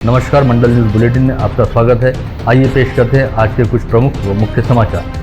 नमस्कार, मंडल news bulletin में आपका स्वागत है। आइए पेश करते हैं आज के कुछ प्रमुख व मुख्य समाचार।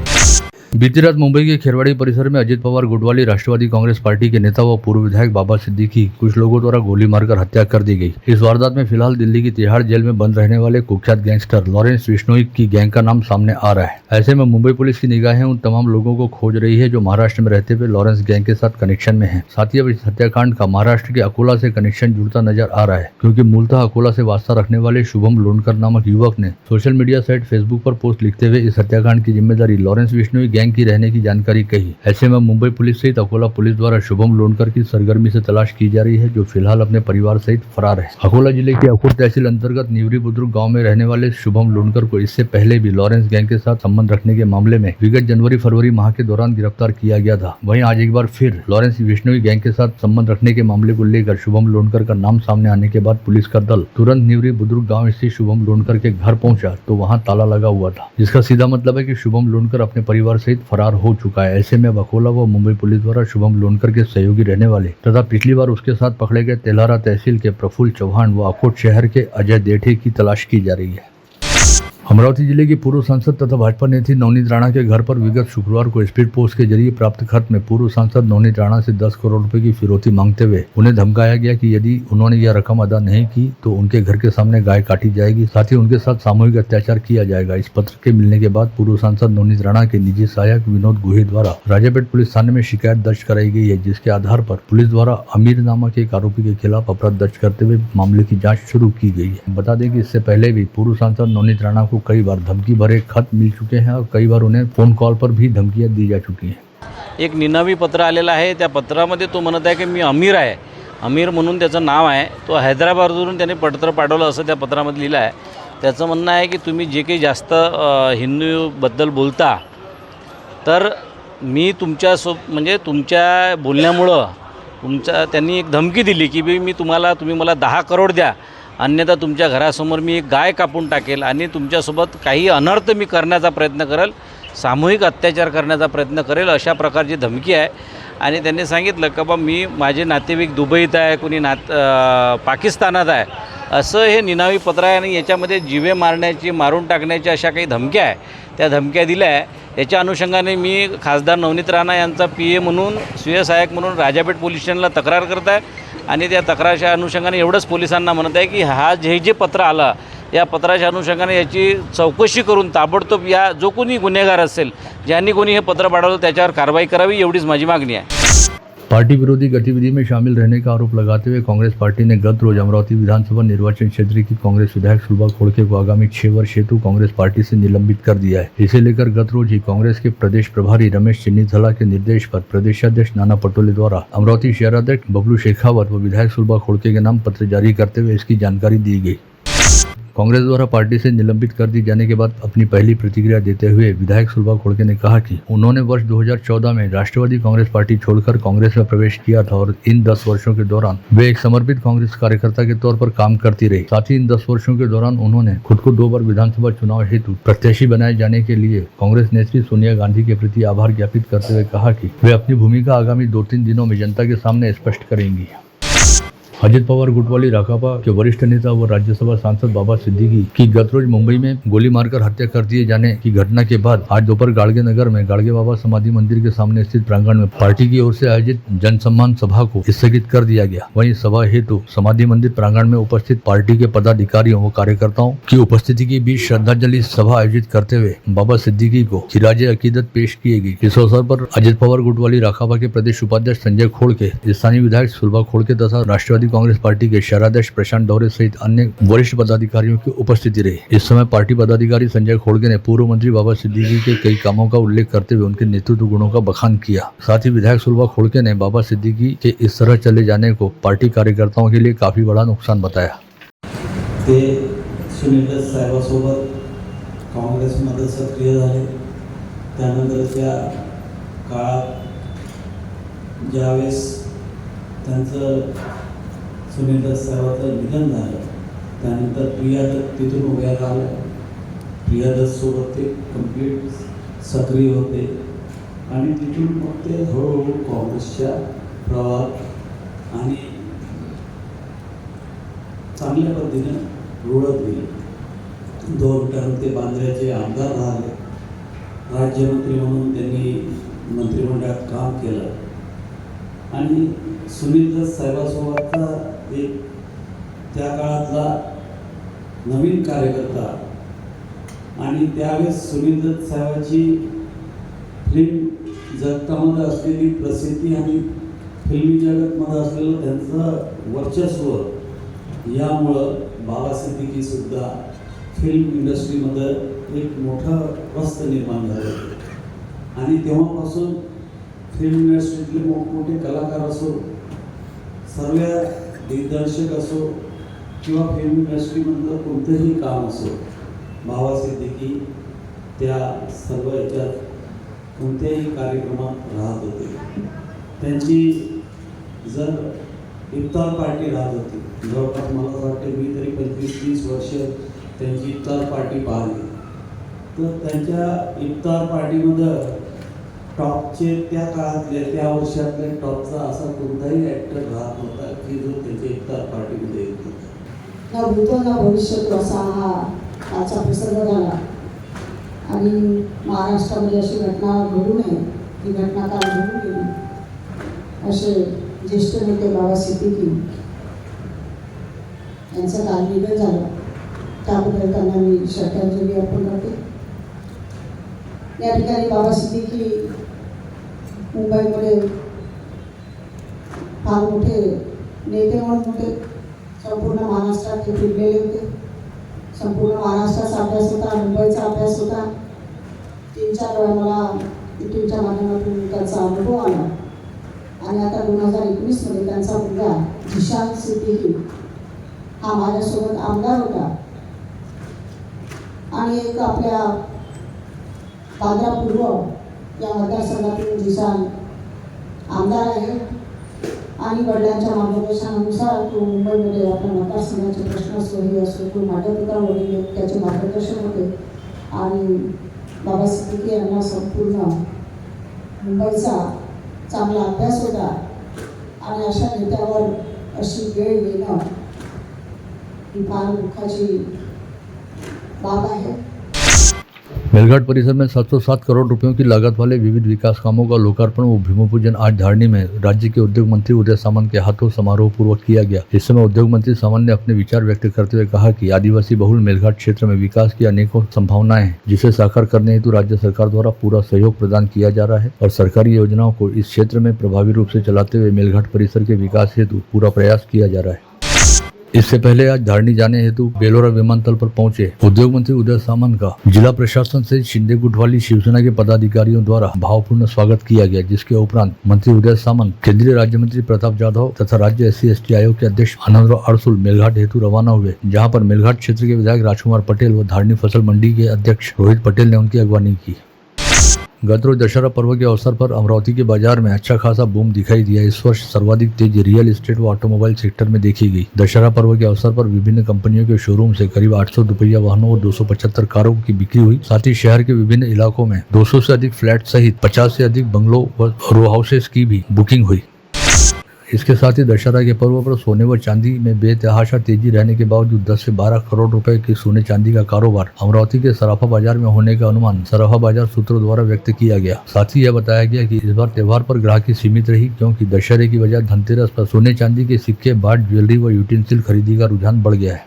बीती रात मुंबई के खेरवाड़ी परिसर में अजित पवार गुटवाली राष्ट्रवादी कांग्रेस पार्टी के नेता व पूर्व विधायक बाबा सिद्दीकी की कुछ लोगों द्वारा गोली मारकर हत्या कर दी गई। इस वारदात में फिलहाल दिल्ली की तिहाड़ जेल में बंद रहने वाले कुख्यात गैंगस्टर लॉरेंस बिश्नोई की गैंग का नाम सामने आ रहा है। ऐसे में मुंबई पुलिस की निगाहें उन तमाम लोगों को खोज रही है जो महाराष्ट्र में रहते हुए लॉरेंस गैंग के साथ कनेक्शन में है। साथ ही अब इस हत्याकांड का महाराष्ट्र के अकोला से कनेक्शन जुड़ता नजर आ रहा है, क्योंकि मूलतः अकोला से वास्ता रखने वाले शुभम लोनकर नामक युवक ने सोशल मीडिया साइट फेसबुक पर पोस्ट लिखते हुए इस हत्याकांड की जिम्मेदारी लॉरेंस बिश्नोई गैंग की रहने की जानकारी कही। ऐसे में मुंबई पुलिस सहित अकोला पुलिस द्वारा शुभम लोनकर की सरगर्मी से तलाश की जा रही है, जो फिलहाल अपने परिवार सहित फरार है। अकोला जिले के अकुर तहसील अंतर्गत निवरी बुद्रुक गांव में रहने वाले शुभम लोनकर को इससे पहले भी लॉरेंस गैंग के साथ संबंध रखने के मामले में विगत जनवरी-फरवरी माह के दौरान गिरफ्तार किया गया था। वहीं आज एक बार फिर लॉरेंस बिश्नोई गैंग के साथ संबंध रखने के मामले को लेकर शुभम लोनकर का नाम सामने आने के बाद पुलिस का दल तुरंत निवरी बुद्रुक गाँव स्थित शुभम लोनकर के घर पहुंचा तो वहाँ ताला लगा हुआ था, जिसका सीधा मतलब है कि शुभम लोनकर अपने परिवार सहित फरार हो चुका है। ऐसे में अकोला व मुंबई पुलिस द्वारा शुभम लोनकर के सहयोगी रहने वाले तथा पिछली बार उसके साथ पकड़े गए तेल्हारा तहसील के प्रफुल्ल चौहान व अकोट शहर के अजय देठे की तलाश की जा रही है। अमरावती जिले की पूर्व सांसद तथा भाजपा नेत्री नवनीत राणा के घर पर विगत शुक्रवार को स्पीड पोस्ट के जरिए प्राप्त खत में पूर्व सांसद नवनीत राणा से 10 करोड़ रुपए की फिरौती मांगते हुए उन्हें धमकाया गया कि यदि उन्होंने यह रकम अदा नहीं की तो उनके घर के सामने गाय काटी जाएगी, साथ ही उनके साथ सामूहिक अत्याचार किया जाएगा। इस पत्र के मिलने के बाद पूर्व सांसद नवनीत राणा के निजी सहायक विनोद गुहे द्वारा राजापेट पुलिस थाने में शिकायत दर्ज कराई गई है, जिसके आधार पर पुलिस द्वारा अमीर नामक एक आरोपी के खिलाफ अपराध दर्ज करते हुए मामले की जाँच शुरू की गई है। बता दें कि इससे पहले भी पूर्व सांसद नवनीत राणा को कई बार धमकी भरे खत मिल चुके हैं और कई बार उन्हें फोन कॉल पर भी धमकियां दी जा चुकी हैं। एक निनावी पत्र आलेलं आहे। त्या पत्रामध्ये तो म्हणत आहे की मी अमीर आहे, अमीर म्हणून त्याचं नाव आहे। तो हैदराबादवरून त्याने पत्र पाठवलं असं त्या पत्रामध्ये लिहिलं आहे। त्याचं म्हणणं आहे की तुम्ही जे काही जास्त हिंदूबद्दल बोलता तर मी म्हणजे तुमच्या बोलण्यामुळं त्यांनी एक धमकी दिली की मी तुम्ही मला 10 करोड द्या, अन्यथा तुमच्या घरासमोर मी एक गाय कापून टाकेल आणि तुमच्यासोबत काही अनर्थ मी करण्याचा प्रयत्न करेल, सामूहिक अत्याचार करण्याचा प्रयत्न करेल, अशा प्रकारची धमकी आहे। आणि त्यांनी सांगितलं की मी माझे नातेवाईक दुबईत आहे, कोणी पाकिस्तानात आहे, असं हे निनावी पत्र आहे आणि याच्यामध्ये जीवे मारण्याची, मारून टाकण्याची अशा काही धमक्या आहे, त्या धमक्या दिल्या आहे। याच्या अनुषंगाने मी खासदार नवनीत राणा यांचा पीए म्हणून, स्वीय सहाय्यक म्हणून राजापेठ पोलीस स्टेशनला तक्रार करत आहे आणि त्या तक्राराच्या अनुषंगाने एवढंच पोलिसांना म्हणत आहे की हा जे पत्र आलं या पत्राच्या अनुषंगाने याची चौकशी करून ताबडतोब या जो कोणी गुन्हेगार असेल, ज्यांनी कोणी हे पत्र पाठवलं त्याच्यावर कारवाई करावी, एवढीच माझी मागणी आहे। पार्टी विरोधी गतिविधि में शामिल रहने का आरोप लगाते हुए कांग्रेस पार्टी ने गत रोज अमरावती विधानसभा निर्वाचन क्षेत्र की कांग्रेस विधायक सुलभा खोड़के को आगामी 6 वर्ष हेतु कांग्रेस पार्टी से निलंबित कर दिया है। इसे लेकर गत रोज ही कांग्रेस के प्रदेश प्रभारी रमेश चिन्नीथला के निर्देश पर प्रदेशाध्यक्ष नाना पटोले द्वारा अमरावती शहराध्यक्ष बबलू शेखावत व विधायक सुलभा खोड़के के नाम पत्र जारी करते हुए इसकी जानकारी दी गई। कांग्रेस द्वारा पार्टी से निलंबित कर दी जाने के बाद अपनी पहली प्रतिक्रिया देते हुए विधायक सुलभा खोड़के ने कहा कि उन्होंने वर्ष 2014 में राष्ट्रवादी कांग्रेस पार्टी छोड़कर कांग्रेस में प्रवेश किया था और इन 10 वर्षों के दौरान वे एक समर्पित कांग्रेस कार्यकर्ता के तौर पर काम करती रही। साथ ही इन 10 वर्षों के दौरान उन्होंने खुद को 2 बार विधानसभा चुनाव हेतु प्रत्याशी बनाए जाने के लिए कांग्रेस नेत्री सोनिया गांधी के प्रति आभार ज्ञापित करते हुए कहा कि वे अपनी भूमिका आगामी 2-3 दिनों में जनता के सामने स्पष्ट करेंगी। अजित पवार गुटवाली राकापा के वरिष्ठ नेता व राज्यसभा सांसद बाबा सिद्दीकी की गत रोज मुंबई में गोली मारकर हत्या कर दिए जाने की घटना के बाद आज दोपहर गाड़गे नगर में गाड़गे बाबा समाधि मंदिर के सामने स्थित प्रांगण में पार्टी की ओर से आयोजित जनसम्मान सभा को स्थगित कर दिया गया। वहीं सभा हेतु समाधि मंदिर प्रांगण में उपस्थित पार्टी के पदाधिकारियों व कार्यकर्ताओं की उपस्थिति के बीच श्रद्धांजलि सभा आयोजित करते हुए बाबा सिद्दीकी को खिराजे अकीदत पेश की गई। इस अवसर पर अजित पवार गुटवाली राकापा के प्रदेश उपाध्यक्ष संजय खोड़के, स्थानीय विधायक सुलभा खोड़के तथा राष्ट्रवादी कांग्रेस पार्टी के शहराध्यक्ष प्रशांत डोरे सहित अन्य वरिष्ठ पदाधिकारियों की उपस्थिति रही। इस समय पार्टी पदाधिकारी संजय खोड़के ने पूर्व मंत्री बाबा सिद्दीकी के कई कामों का उल्लेख करते हुए उनके नेतृत्व गुणों का बखान किया। साथ ही विधायक सुलभा खोड़के ने बाबा सिद्दीकी के इस तरह चले जाने को पार्टी कार्यकर्ताओं के लिए काफी बड़ा नुकसान बताया। सुनील साहेबांसोबत काँग्रेसमध्ये सक्रिय झाले, त्यानंतर त्या काळात ज्यावेळेस त्यांचं सुनील साहेबांचं निधन झालं त्यानंतर प्रियादत्त तिथून उभ्या राहिल्या। प्रियादत्तसोबत ते कंप्लीट सक्रिय होते आणि तिथून मग ते हळूहळू काँग्रेसच्या प्रवाहात आणि चांगल्या पद्धतीने रुळत गेली. 2 टर्म ते बांद्र्याचे आमदार राहिले. राज्यमंत्री म्हणून त्यांनी मंत्रिमंडळात काम केलं आणि सुनील दत्त साहेबांसोबतचा एक त्या काळातला नवीन कार्यकर्ता आणि त्यावेळेस सुनील दत्त साहेबांची फिल्म जगतामध्ये असलेली प्रसिद्धी आणि फिल्मी जगतमध्ये असलेलं त्यांचं वर्चस्व यामुळं बाबा सिद्दीकी सुद्धा फिल्म इंडस्ट्रीमध्ये एक मोठं वस्त निर्माण झालं आणि तेव्हापासून फिल्म इंडस्ट्रीतले मोठमोठे कलाकार असो, सर्व दिग्दर्शक असो किंवा फिल्म इंडस्ट्रीमधलं कोणतंही काम असो, बाबा सिद्दीकी त्या सर्व याच्यात कोणत्याही कार्यक्रमात राहत होते. त्यांची जर इफ्तार पार्टी राहत होती, जवळपास मला वाटते मी तरी 25-30 वर्ष त्यांची इफ्तार पार्टी पाहिली. तर त्यांच्या इफ्तार पार्टीमध्ये टॉपचे त्या काळातले त्या वर्षातले टॉपचा असा कोणताही ॲक्टर राहत नव्हता की जो त्यांच्या इफ्तार पार्टीमध्ये येत होता. न भूतो न भविष्यतो असा हा आजचा प्रसंग झाला आणि महाराष्ट्रामध्ये अशी घटना घडू नये ही घटना काल घडून गेली. असे ज्येष्ठ नेते बाबा सिद्दीकी यांचं काल निधन झालं. त्याबद्दल त्यांना मी श्रद्धांजली अर्पण करते. या ठिकाणी बाबा सिद्दीकी मुंबईमध्ये फार मोठे नेते म्हणून होते. संपूर्ण महाराष्ट्रात ते फिरलेले होते. संपूर्ण महाराष्ट्राचा अभ्यास होता, मुंबईचा अभ्यास होता. 3-4 वेळा मला युट्यूबच्या माध्यमातून त्यांचा अनुभव आला आणि आता 2019मध्ये त्यांचा मुलगा जिशान सिद्दीकी हा माझ्यासोबत आमदार होता आणि एक आपल्या बांद्रा पूर्व या मतदारसंघातून जिशान आमदार आहे आणि वडिलांच्या मार्गदर्शनानुसार तो मुंबईमध्ये आपल्या मतदारसंघाचे प्रश्न असो हे असो तो मांडत होता. वडील त्याचे मार्गदर्शन होते आणि बाबा सिद्दीकी यांना संपूर्ण मुंबईचा चांगला अभ्यास होता आणि अशा नेत्यावर अशी वेळ येणं ही फार दुःखाची बाब आहे. मेलघाट परिसर में 707 करोड़ रुपयों की लागत वाले विविध विकास कामों का लोकार्पण व भूमिपूजन आज धारणी में राज्य के उद्योग मंत्री उदय सामंत के हाथों समारोह पूर्वक किया गया. इस समय उद्योग मंत्री सामंत ने अपने विचार व्यक्त करते हुए कहा कि आदिवासी बहुल मेलघाट क्षेत्र में विकास की अनेकों संभावनाएं हैं, जिसे साकार करने हेतु राज्य सरकार द्वारा पूरा सहयोग प्रदान किया जा रहा है और सरकारी योजनाओं को इस क्षेत्र में प्रभावी रूप से चलाते हुए मेलघाट परिसर के विकास हेतु पूरा प्रयास किया जा रहा है. इससे पहले आज धारणी जाने हेतु बेलोरा विमानतल पर पहुंचे उद्योग मंत्री उदय सामंत का जिला प्रशासन से शिंदे गुटवाली शिवसेना के पदाधिकारियों द्वारा भावपूर्ण स्वागत किया गया, जिसके उपरांत मंत्री उदय सामंत, केंद्रीय राज्य मंत्री प्रताप जाधव तथा राज्य SC/ST आयोग के अध्यक्ष आनंदराव अड़सुल मेलघाट हेतु रवाना हुए, जहां पर मेलघाट क्षेत्र के विधायक राजकुमार पटेल व धारणी फसल मंडी के अध्यक्ष रोहित पटेल ने उनकी अगवानी की. गत रोज दशहरा पर्व के अवसर पर अमरावती के बाजार में अच्छा खासा बूम दिखाई दिया. इस वर्ष सर्वाधिक तेजी रियल एस्टेट व ऑटोमोबाइल सेक्टर में देखी गई. दशहरा पर्व के अवसर पर विभिन्न कंपनियों के शोरूम से करीब 800 दुपहिया वाहनों और 275 कारों की बिक्री हुई. साथ ही शहर के विभिन्न इलाकों में 200 से अधिक फ्लैट सहित 50 से अधिक बंगलों व रो हाउसेस की भी बुकिंग हुई. इसके साथ ही दशहरा के पर्व पर सोने व चांदी में बेतहाशा तेजी रहने के बावजूद 10 से 12 करोड़ रुपए के सोने चांदी का कारोबार अमरावती के सराफा बाजार में होने का अनुमान सराफा बाजार सूत्रों द्वारा व्यक्त किया गया. साथ ही यह बताया गया कि इस बार त्योहार पर ग्राहकी सीमित रही, क्योंकि दशहरे की वजह धनतेरस पर सोने चांदी के सिक्के, बाट, ज्वेलरी व यूटेंसिल खरीदी का रुझान बढ़ गया है.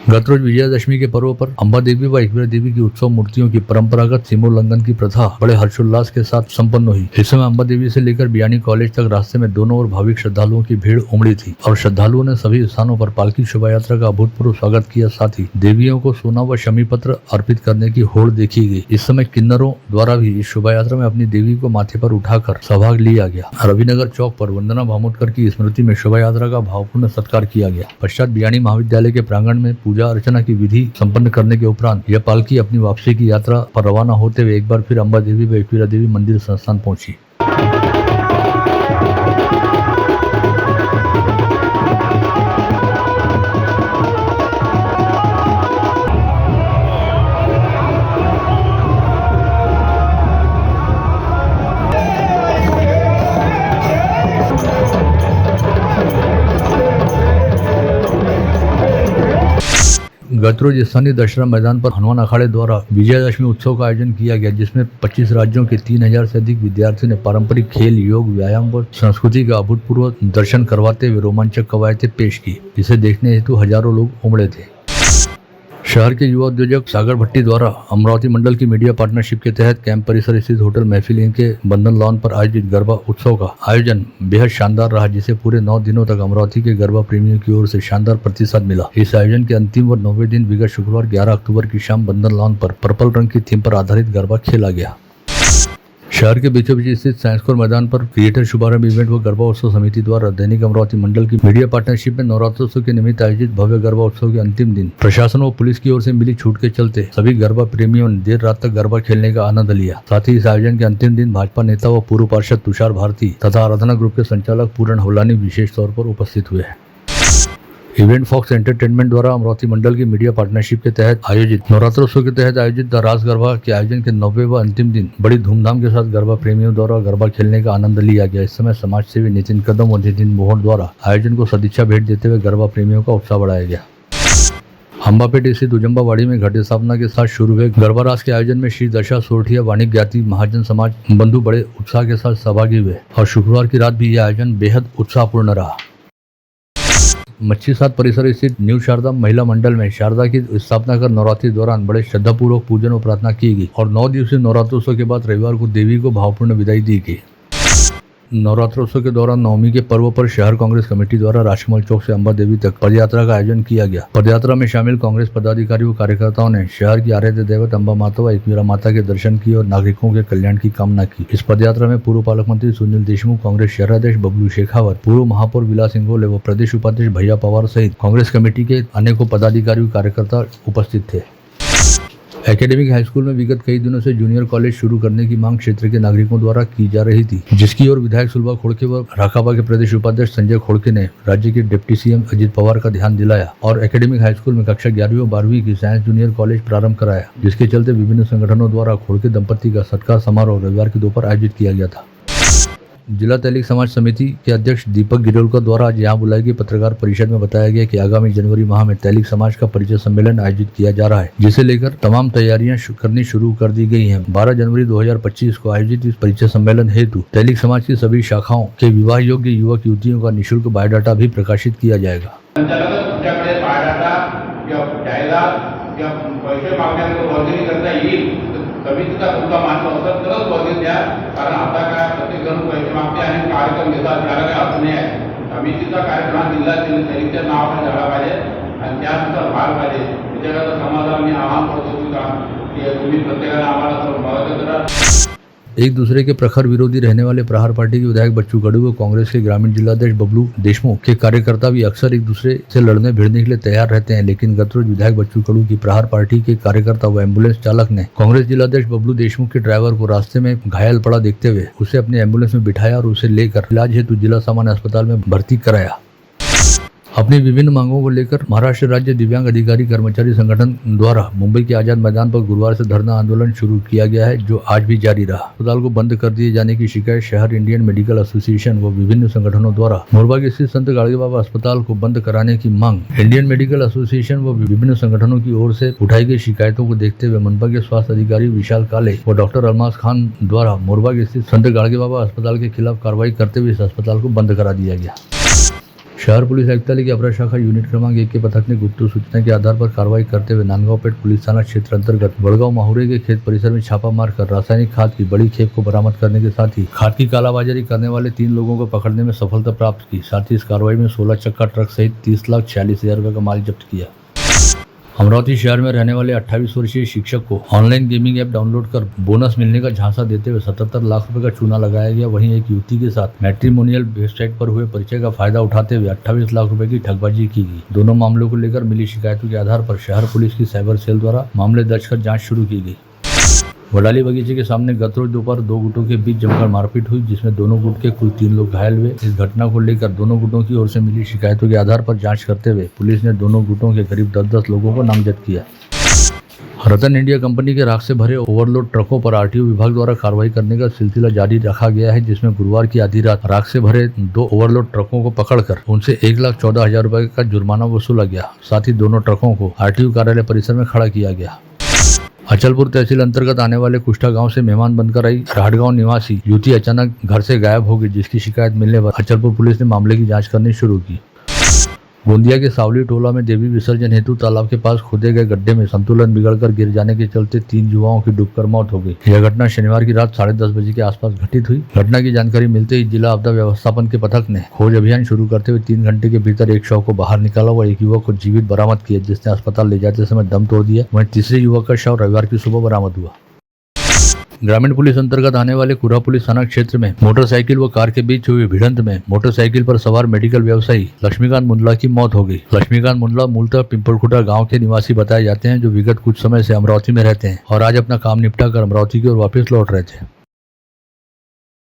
गत रोज विजयादशमी के पर्व पर अम्बा देवी व एकवीरा देवी की उत्सव मूर्तियों की परंपरागत सीमोल्लंघन की प्रथा बड़े हर्षोल्लास के साथ संपन्न हुई. इस समय अम्बा देवी से लेकर बियानी कॉलेज तक रास्ते में दोनों ओर भाविक श्रद्धालुओं की भीड़ उमड़ी थी और श्रद्धालुओं ने सभी स्थानों पर पालकी शोभा यात्रा का अभूतपूर्व स्वागत किया. साथ ही देवियों को सोना व शमी पत्र अर्पित करने की होड़ देखी गई. इस समय किन्नरों द्वारा भी इस शोभा यात्रा में अपनी देवी को माथे पर उठाकर सहभाग लिया गया. रविनगर चौक पर वंदना भामोदकर की स्मृति में शोभा यात्रा का भावपूर्ण सत्कार किया गया. पश्चात बियानी महाविद्यालय के प्रांगण में पूजा अर्चना की विधि संपन्न करने के उपरांत यह पालकी अपनी वापसी की यात्रा पर रवाना होते हुए एक बार फिर अम्बा देवी व एकवीरा देवी मंदिर संस्थान पहुंची. गत रोज स्थानीय दशहरा मैदान पर हनुमान अखाड़े द्वारा विजयादशमी उत्सव का आयोजन किया गया, जिसमें 25 राज्यों के 3000 से अधिक विद्यार्थियों ने पारंपरिक खेल, योग, व्यायाम व संस्कृति का अभूतपूर्व दर्शन करवाते हुए रोमांचक कवायतें पेश की, जिसे देखने हेतु हजारों लोग उमड़े थे। शहर के युवा उद्योजक सागर भट्टी द्वारा अमरावती मंडल की मीडिया पार्टनरशिप के तहत कैंप परिसर स्थित होटल महफिल इन के बंधन लॉन पर आयोजित गरबा उत्सव का आयोजन बेहद शानदार रहा, जिसे पूरे 9 दिनों तक अमरावती के गरबा प्रेमियों की ओर से शानदार प्रतिसाद मिला। इस आयोजन के अंतिम व 9वें दिन विगत शुक्रवार 11 अक्टूबर की शाम बंधन लॉन पर पर्पल रंग की थीम पर आधारित गरबा खेला गया। शहर के बीचों बीच स्थित साइंस कोर मैदान पर क्रिएटर शुभारंभ इवेंट व गरबा उत्सव समिति द्वारा दैनिक अमरावती मंडल की मीडिया पार्टनरशिप में नवरात्रोत्सव के निमित्त आयोजित भव्य गरबा उत्सव के अंतिम दिन प्रशासन व पुलिस की ओर से मिली छूट के चलते सभी गरबा प्रेमियों ने देर रात तक गरबा खेलने का आनंद लिया। साथ ही इस आयोजन के अंतिम दिन भाजपा नेता व पूर्व पार्षद तुषार भारती तथा आराधना ग्रुप के संचालक पूरण हवलानी विशेष तौर पर उपस्थित हुए। इवेंट फॉक्स एंटरटेनमेंट द्वारा अमरावती मंडल की मीडिया पार्टनरशिप के तहत आयोजित नवरात्रोत्सव के तहत आयोजित द रास गरबा के आयोजन के 9वें व अंतिम दिन बड़ी धूमधाम के साथ गरबा प्रेमियों द्वारा गरबा खेलने का आनंद लिया गया। इस समय समाज सेवी नितिन कदम और नितिन मोहन द्वारा आयोजन को सदिच्छा भेंट देते हुए गरबा प्रेमियों का उत्साह बढ़ाया गया। अंबापेट स्थित उजम्बावाड़ी में घट स्थापना के साथ शुरू हुए गरबा रास के आयोजन में श्री दशा सोरठिया वाणिक ज्ञाति महाजन समाज बंधु बड़े उत्साह के साथ सहभागी हुए और शुक्रवार की रात भी यह आयोजन बेहद उत्साहपूर्ण रहा। मच्छी सात परिसर स्थित न्यू शारदा महिला मंडल में शारदा की स्थापना कर नवरात्रि दौरान बड़े श्रद्धापूर्वक पूजन और प्रार्थना की गई और 9 दिवसीय नवरात्रोत्सव के बाद रविवार को देवी को भावपूर्ण विदाई दी गई। नवरात्रोत्सव के दौरान नवमी के पर्व पर शहर कांग्रेस कमेटी द्वारा राजकमल चौक से अंबा देवी तक पदयात्रा का आयोजन किया गया। पदयात्रा में शामिल कांग्रेस पदाधिकारी व कार्यकर्ताओं ने शहर की आराध्य देवत अंबा माता व एकवीरा माता के दर्शन किए और नागरिकों के कल्याण की कामना की। इस पदयात्रा में पूर्व पालक मंत्री सुनील देशमुख, कांग्रेस शहराध्यक्ष बबलू शेखावत, पूर्व महापौर विलास इंगोले व प्रदेश उपाध्यक्ष भैया पवार सहित कांग्रेस कमेटी के अनेकों पदाधिकारी व कार्यकर्ता उपस्थित थे। एकेडमिक हाई स्कूल में विगत कई दिनों से जूनियर कॉलेज शुरू करने की मांग क्षेत्र के नागरिकों द्वारा की जा रही थी, जिसकी ओर विधायक सुलभा खोड़के व राकाबा के प्रदेश उपाध्यक्ष संजय खोड़के ने राज्य के डिप्टी सीएम अजित पवार का ध्यान दिलाया और एकेडमिक हाई स्कूल में कक्षा 11वीं और 12वीं की साइंस जूनियर कॉलेज प्रारंभ कराया, जिसके चलते विभिन्न संगठनों द्वारा खोड़के दंपति का सत्कार समारोह रविवार की दोपहर आयोजित किया गया था। जिला तैलिक समाज समिति के अध्यक्ष दीपक गिरोलकर द्वारा आज यहाँ बुलाई गई पत्रकार परिषद में बताया गया कि आगामी जनवरी माह में तैलिक समाज का परिचय सम्मेलन आयोजित किया जा रहा है, जिसे लेकर तमाम तैयारियां करनी शुरू कर दी गई हैं। 12 जनवरी 2025 को आयोजित इस परिचय सम्मेलन हेतु तैलिक समाज की सभी शाखाओं के विवाह योग्य युवक युवतियों का निःशुल्क बायोडाटा भी प्रकाशित किया जाएगा। समितीचा तुमचा मान्य असेल तरच वर्गीत द्या, कारण आता काय प्रत्येक जण पैसे मागते आणि कार्यक्रम घेतात, त्याला काय अर्थ नाही आहे। समितीचा कार्यक्रम जिल्हा तैलिकच्या नावाने झाला पाहिजे आणि त्यानुसार व्हायला पाहिजे। त्याच्याकरता समाजाला मी आवाहन करतो की तुम्ही प्रत्येकाने आम्हाला मदत करा। एक दूसरे के प्रखर विरोधी रहने वाले प्रहार पार्टी के विधायक बच्चू कडू व कांग्रेस के ग्रामीण जिलाध्यक्ष बबलू देशमुख के कार्यकर्ता भी अक्सर एक दूसरे से लड़ने भिड़ने के लिए तैयार रहते हैं, लेकिन गत रोज विधायक बच्चू कडू की प्रहार पार्टी के कार्यकर्ता व एम्बुलेंस चालक ने कांग्रेस जिलाध्यक्ष बबलू देशमुख के ड्राइवर को रास्ते में घायल पड़ा देखते हुए उसे अपने एम्बुलेंस में बिठाया और उसे लेकर इलाज हेतु जिला सामान्य अस्पताल में भर्ती कराया। अपनी विभिन्न मांगों को लेकर महाराष्ट्र राज्य दिव्यांग अधिकारी कर्मचारी संगठन द्वारा मुंबई के आजाद मैदान पर गुरुवार से धरना आंदोलन शुरू किया गया है, जो आज भी जारी रहा। अस्पताल को बंद कर दिए जाने की शिकायत शहर इंडियन मेडिकल एसोसिएशन व विभिन्न संगठनों द्वारा मोरबाग स्थित संत गाड़गे बाबा अस्पताल को बंद कराने की मांग इंडियन मेडिकल एसोसिएशन व विभिन्न संगठनों की ओर से उठाई गई शिकायतों को देखते हुए मनपा के स्वास्थ्य अधिकारी विशाल काले व डॉक्टर अलमास खान द्वारा मोरबाग स्थित संत गाड़गे बाबा अस्पताल के खिलाफ कार्रवाई करते हुए इस अस्पताल को बंद करा दिया गया। शहर पुलिस आयुक्तालय की अपराध शाखा यूनिट क्रमांक 1 के पथक ने गुप्त सूचना के आधार पर कार्रवाई करते हुए नांदगांवपेट पुलिस थाना क्षेत्र अंतर्गत बड़गांव माहुरे के खेत परिसर में छापा मारकर रासायनिक खाद की बड़ी खेप को बरामद करने के साथ ही खाद की कालाबाजारी करने वाले 3 लोगों को पकड़ने में सफलता प्राप्त की। साथ ही इस कार्रवाई में 16 चक्का ट्रक सहित 30,46,000 रुपये का माल जब्त किया। अमरावती शहर में रहने वाले 28 वर्षीय शिक्षक को ऑनलाइन गेमिंग ऐप डाउनलोड कर बोनस मिलने का झांसा देते हुए 77 लाख रुपए का चूना लगाया गया। वहीं एक युवती के साथ मैट्रिमोनियल वेबसाइट पर हुए परिचय का फायदा उठाते हुए 28 लाख रुपए की ठगबाजी की गई। दोनों मामलों को लेकर मिली शिकायतों के आधार पर शहर पुलिस की साइबर सेल द्वारा मामले दर्ज कर जाँच शुरू की गई। वडाली बगीचे के सामने गत रोज दोपहर 2 गुटों के बीच जमकर मारपीट हुई, जिसमें दोनों गुट के कुल 3 लोग घायल हुए। इस घटना को लेकर दोनों गुटों की ओर से मिली शिकायतों के आधार पर जांच करते हुए पुलिस ने दोनों गुटों के करीब 10-10 लोगों को नामजद किया। रतन इंडिया कंपनी के राख से भरे ओवरलोड ट्रकों पर आरटीओ विभाग द्वारा कार्रवाई करने का सिलसिला जारी रखा गया है, जिसमें गुरुवार की आधी रात राख से भरे 2 ओवरलोड ट्रकों को पकड़कर उनसे 1,14,000 रुपए का जुर्माना वसूला गया। साथ ही दोनों ट्रकों को आरटीओ कार्यालय परिसर में खड़ा किया गया। अचलपुर तहसील अंतर्गत आने वाले कुष्ठा गांव से मेहमान बनकर आई राहटगांव निवासी युवती अचानक घर से गायब हो गई, जिसकी शिकायत मिलने पर अचलपुर पुलिस ने मामले की जांच करनी शुरू की। गोंदिया के सावली टोला में देवी विसर्जन हेतु तालाब के पास खोदे गए गड्ढे में संतुलन बिगड़कर गिर जाने के चलते 3 युवाओं की डूबकर मौत हो गई। यह घटना शनिवार की रात 10:30 बजे के आसपास घटित हुई। घटना की जानकारी मिलते ही जिला आपदा व्यवस्थापन के पथक ने खोज अभियान शुरू करते हुए 3 घंटे के भीतर एक शव को बाहर निकाला व एक युवक को जीवित बरामद किया, जिसने अस्पताल ले जाते समय दम तोड़ दिया। वहीं तीसरे युवक का शव रविवार की सुबह बरामद हुआ। ग्रामीण पुलिस अंतर्गत आने वाले कुरा पुलिस थाना क्षेत्र में मोटरसाइकिल व कार के बीच हुई भिड़ंत में मोटरसाइकिल पर सवार मेडिकल व्यवसायी लक्ष्मीकांत मुंडला की मौत हो गई। लक्ष्मीकांत मुंडला मूलतः पिंपलखुटा गांव के निवासी बताए जाते हैं, जो विगत कुछ समय से अमरावती में रहते हैं और आज अपना काम निपटा कर अमरावती की ओर वापस लौट रहे थे।